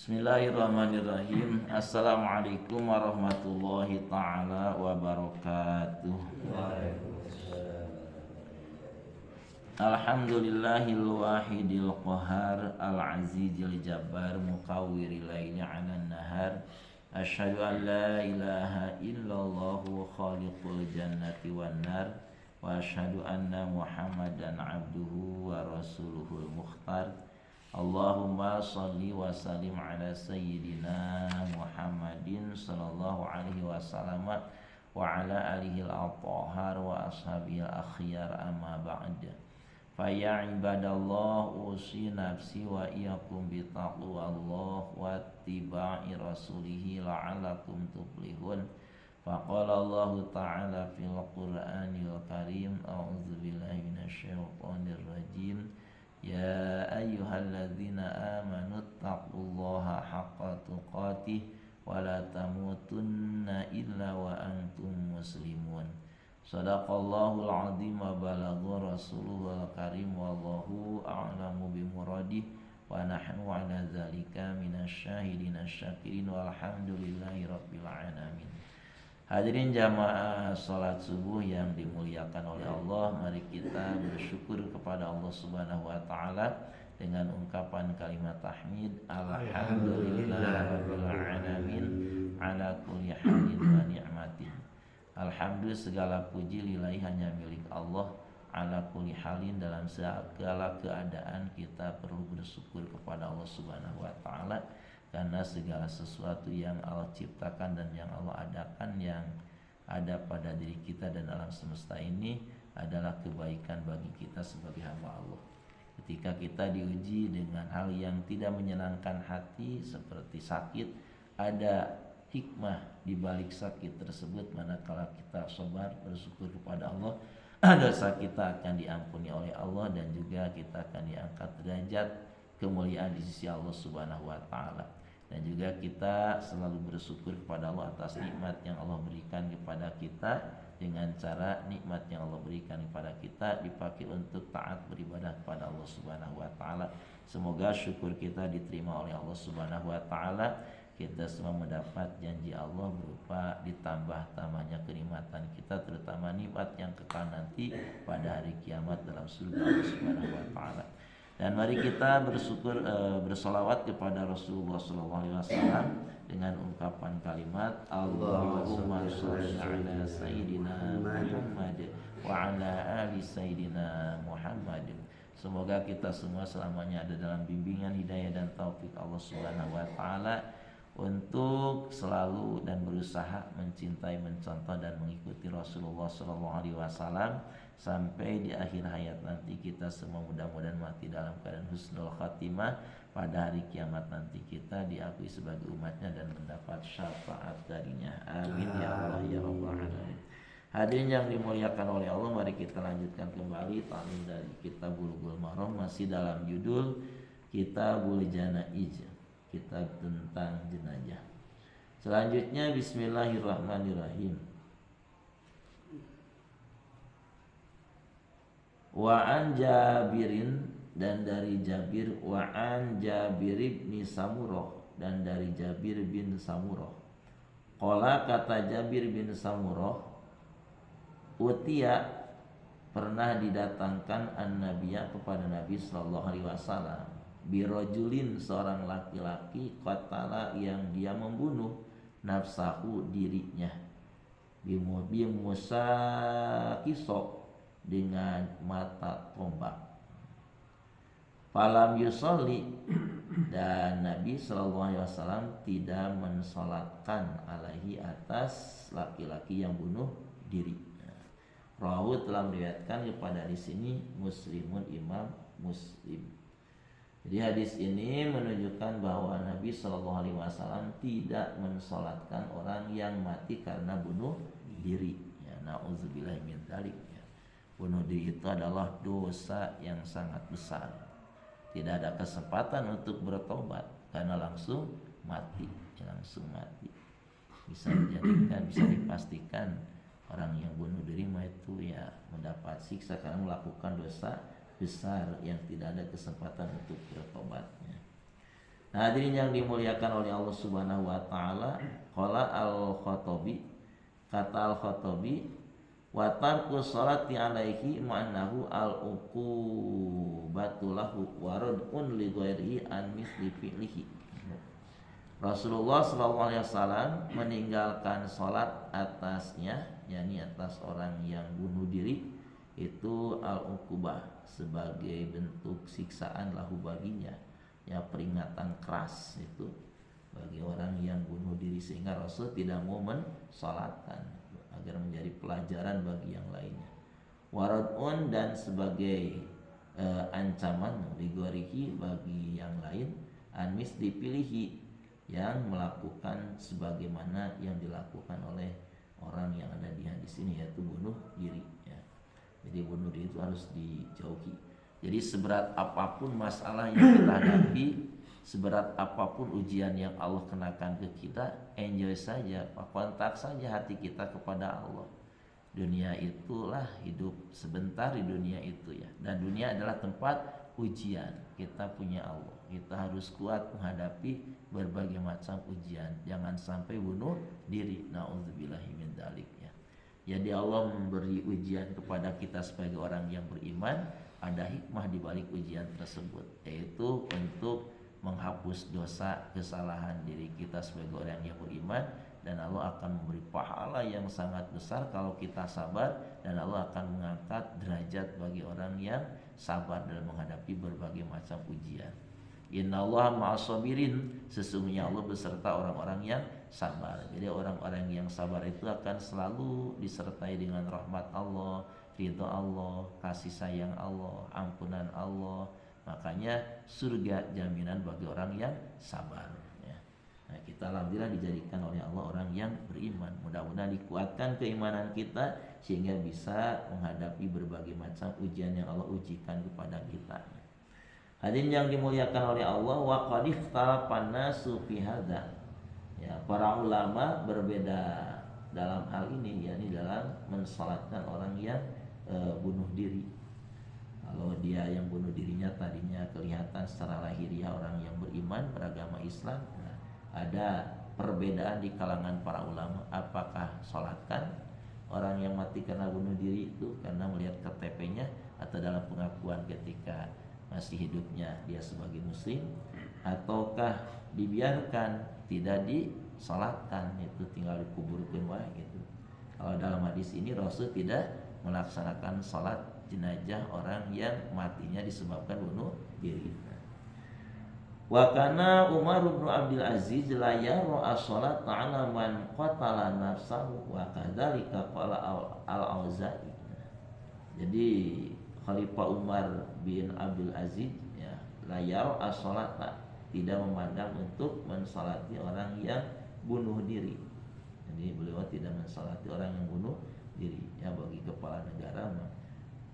Bismillahirrahmanirrahim. Assalamualaikum warahmatullahi ta'ala wabarakatuh. Alhamdulillahil wahidil qahar al-azizil jabbar muqawwiril laili 'alan nahar. Asyhadu an la ilaha illallah khaliqul jannati wan nar wa asyhadu anna Muhammadan abduhu wa rasuluhul mukhtar. Allahumma salli wa sallim ala sayyidina Muhammadin sallallahu alaihi wasallam wa ala alihi al-athhar wa ashabihi al-akhyar amma ba'd. Fa ya ibadallah usi nafsi wa iyyakum bi taqwallah wa ittiba'i rasulih la'allakum tuflihun. Faqala Allah ta'ala fil Qur'anil Karim a'udzu billahi minasyaitonir rajim. Ya ayyuhalladzina amanu taqullaha haqqa tuqatih wa la tamutunna illa wa antum muslimun. Shadaqallahul azim wa balagha rasuluhul karim wallahu a'lamu bimuradih wa nahnu ala dzalika minasyahidin asyakirin walhamdulillahi rabbil alamin. Hadirin jamaah salat subuh yang dimuliakan oleh Allah, mari kita bersyukur kepada Allah Subhanahu wa taala dengan ungkapan kalimat tahmid alhamdulillahirabbil alamin ala kulli halin wa ni'matin. Alhamdulillah, segala puji lillahi hanya milik Allah, ala kulli halin dalam segala keadaan kita perlu bersyukur kepada Allah Subhanahu wa taala. Karena segala sesuatu yang Allah ciptakan dan yang Allah adakan, yang ada pada diri kita dan alam semesta ini adalah kebaikan bagi kita sebagai hamba Allah. Ketika kita diuji dengan hal yang tidak menyenangkan hati seperti sakit, ada hikmah di balik sakit tersebut. Manakala kita sabar bersyukur kepada Allah, dosa kita akan diampuni oleh Allah dan juga kita akan diangkat derajat kemuliaan di sisi Allah Subhanahu wa taala. Dan juga kita selalu bersyukur kepada Allah atas nikmat yang Allah berikan kepada kita, dengan cara nikmat yang Allah berikan kepada kita dipakai untuk taat beribadah kepada Allah Subhanahu wa taala. Semoga syukur kita diterima oleh Allah Subhanahu wa taala. Kita semua mendapat janji Allah berupa ditambah-tambahnya kenikmatan kita, terutama nikmat yang kekal nanti pada hari kiamat dalam surga Allah Subhanahu wa taala. Dan mari kita bersyukur bersolawat kepada Rasulullah SAW dengan ungkapan kalimat Allahumma sholli ala sayyidina Muhammad wa ala ali sayyidina Muhammad. Semoga kita semua selamanya ada dalam bimbingan hidayah dan taufik Allah Subhanahu wa taala untuk selalu dan berusaha mencintai, mencontoh dan mengikuti Rasulullah SAW sampai di akhir hayat nanti. Kita semua mudah-mudahan mati dalam keadaan husnul khatimah, pada hari kiamat nanti kita diakui sebagai umatnya dan mendapat syafaat darinya. Amin ya Allah ya Rabbal alamin. Hadirin yang dimuliakan oleh Allah, mari kita lanjutkan kembali ta'lim dari kitab Bulughul Maram, masih dalam judul Kitabul Janaiz, kitab tentang jenazah. Selanjutnya bismillahirrahmanirrahim. Wa an Jabirin, dan dari Jabir, wa an Jabir bin Samurah, dan dari Jabir bin Samurah. Qala, kata Jabir bin Samurah, utia, pernah didatangkan an-nabiyya kepada Nabi sallallahu alaihi wasallam, birojulin, seorang laki-laki, qatala, yang dia membunuh nafsahu, dirinya, bimusa kisok, dengan mata tombak. Falam yusolli, dan Nabi SAW tidak mensolatkan alaihi, atas laki-laki yang bunuh diri. Rawi telah meriwayatkan kepada di sini Muslimun, Imam Muslim. Jadi hadis ini menunjukkan bahwa Nabi SAW tidak mensolatkan orang yang mati karena bunuh diri. Ya, na'udzubillahi min dzalik. Bunuh diri itu adalah dosa yang sangat besar. Tidak ada kesempatan untuk bertobat karena langsung mati, Bisa dijadikan, bisa dipastikan orang yang bunuh diri itu ya mendapat siksa karena melakukan dosa besar yang tidak ada kesempatan untuk bertobatnya. Nah, hadirin yang dimuliakan oleh Allah Subhanahu wa taala, qala al-Khattabi, kata al-Khattabi, wa tarku sholati alaihi ma'annahu al-uqubatu lahu wa rad'un li ghairihi an misli fi'lihi. Rasulullah SAW meninggalkan sholat atasnya, yakni atas orang yang bunuh diri, itu al-uqubah, sebagai bentuk siksaan lahu baginya, ya peringatan keras itu bagi orang yang bunuh diri, sehingga Rasul tidak mau mensolatkan agar menjadi pelajaran bagi yang lainnya. Waradun, dan sebagai ancaman rigorihi bagi yang lain, anis dipilihi, yang melakukan sebagaimana yang dilakukan oleh orang yang ada di hadis ini, yaitu bunuh diri, ya. Jadi bunuh diri itu harus dijauhi. Jadi seberat apapun masalah yang kita hadapi, seberat apapun ujian yang Allah kenakan ke kita, enjoy saja, kontak saja hati kita kepada Allah. Dunia itulah hidup sebentar di dunia itu, ya. Dan dunia adalah tempat ujian. Kita punya Allah. Kita harus kuat menghadapi berbagai macam ujian. Jangan sampai bunuh diri. Nauzubillahi min dzalik, ya. Jadi Allah memberi ujian kepada kita sebagai orang yang beriman. Ada hikmah di balik ujian tersebut, yaitu untuk menghapus dosa kesalahan diri kita sebagai orang yang beriman, dan Allah akan memberi pahala yang sangat besar kalau kita sabar, dan Allah akan mengangkat derajat bagi orang yang sabar dalam menghadapi berbagai macam ujian. Innallaha ma'as-sabirin, sesungguhnya Allah beserta orang-orang yang sabar. Jadi orang-orang yang sabar itu akan selalu disertai dengan rahmat Allah, ridho Allah, kasih sayang Allah, ampunan Allah. Makanya surga jaminan bagi orang yang sabar, ya. Nah, kita alhamdulillah dijadikan oleh Allah orang yang beriman. Mudah-mudahan dikuatkan keimanan kita sehingga bisa menghadapi berbagai macam ujian yang Allah ujikan kepada kita. Hadirin yang dimuliakan oleh Allah, wa qad ikhtalafa nasu fi hadza. Ya, para ulama berbeda dalam hal ini, yakni dalam mensalatkan orang yang bunuh diri. Kalau dia yang bunuh dirinya tadinya kelihatan secara lahiriah orang yang beriman beragama Islam, nah, ada perbedaan di kalangan para ulama, apakah sholatkan orang yang mati karena bunuh diri itu karena melihat KTP-nya, atau dalam pengakuan ketika masih hidupnya dia sebagai muslim, ataukah dibiarkan tidak disolatkan, itu tinggal dikuburkan wae gitu. Kalau dalam hadis ini Rasul tidak melaksanakan sholat jenazah orang yang matinya disebabkan bunuh diri. Wa kana Umar bin Abdul Aziz la yara as-salat ala man qatala nafsahu wa kadzalika qala al-Auza'i. Jadi Khalifah Umar bin Abdul Aziz, ya, la yara as-salat, tidak memandang untuk mensalati orang yang bunuh diri. Jadi beliau tidak mensalati orang yang bunuh diri, ya. Bagi kepala negara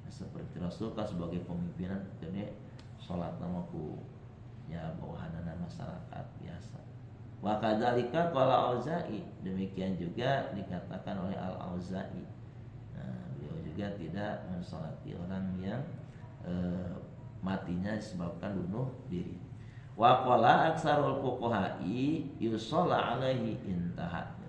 seperti Rasul sebagai pemimpinan ini salat namaku, ya, bawahanan masyarakat biasa. Wa kadzalika qala Auza'i, demikian juga dikatakan oleh Al-Auza'i. Nah, beliau juga tidak mensalati orang yang matinya disebabkan bunuh diri. Wa qala aksarul fuqaha'i yusalla alaihi intahat.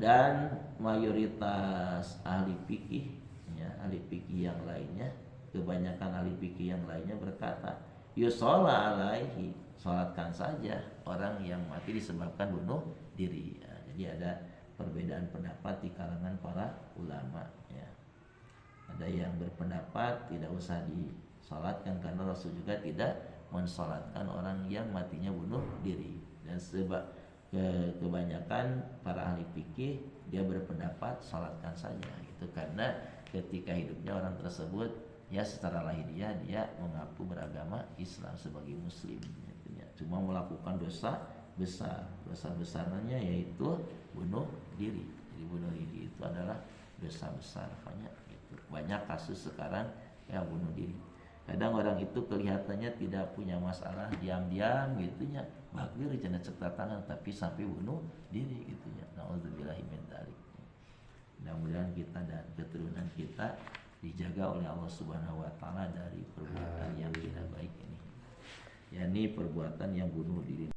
Dan mayoritas ahli fikih, ya, ahli fikih yang lainnya, kebanyakan ahli fikih yang lainnya berkata yusalla alaihi, salatkan saja orang yang mati disebabkan bunuh diri, ya. Jadi ada perbedaan pendapat di kalangan para ulama, ya. Ada yang berpendapat tidak usah disalatkan karena Rasul juga tidak mensalatkan orang yang matinya bunuh diri, dan kebanyakan para ahli fikih dia berpendapat salatkan saja itu, karena ketika hidupnya orang tersebut, ya, secara lahiriah dia mengaku beragama Islam sebagai muslim, gitu, ya. Cuma melakukan dosa besar. Dosa besarnya yaitu bunuh diri. Jadi bunuh diri itu adalah dosa besar, banyak gitu. Banyak kasus sekarang, ya, bunuh diri. Kadang orang itu kelihatannya tidak punya masalah, diam-diam gitunya, bakir cenah cetak tangan, tapi sampai bunuh diri gitunya. Nauzubillahi min dzalik. Mudah-mudahan kita dan keturunan kita dijaga oleh Allah Subhanahu wa taala dari perbuatan yang tidak baik ini. yakni perbuatan yang bunuh diri.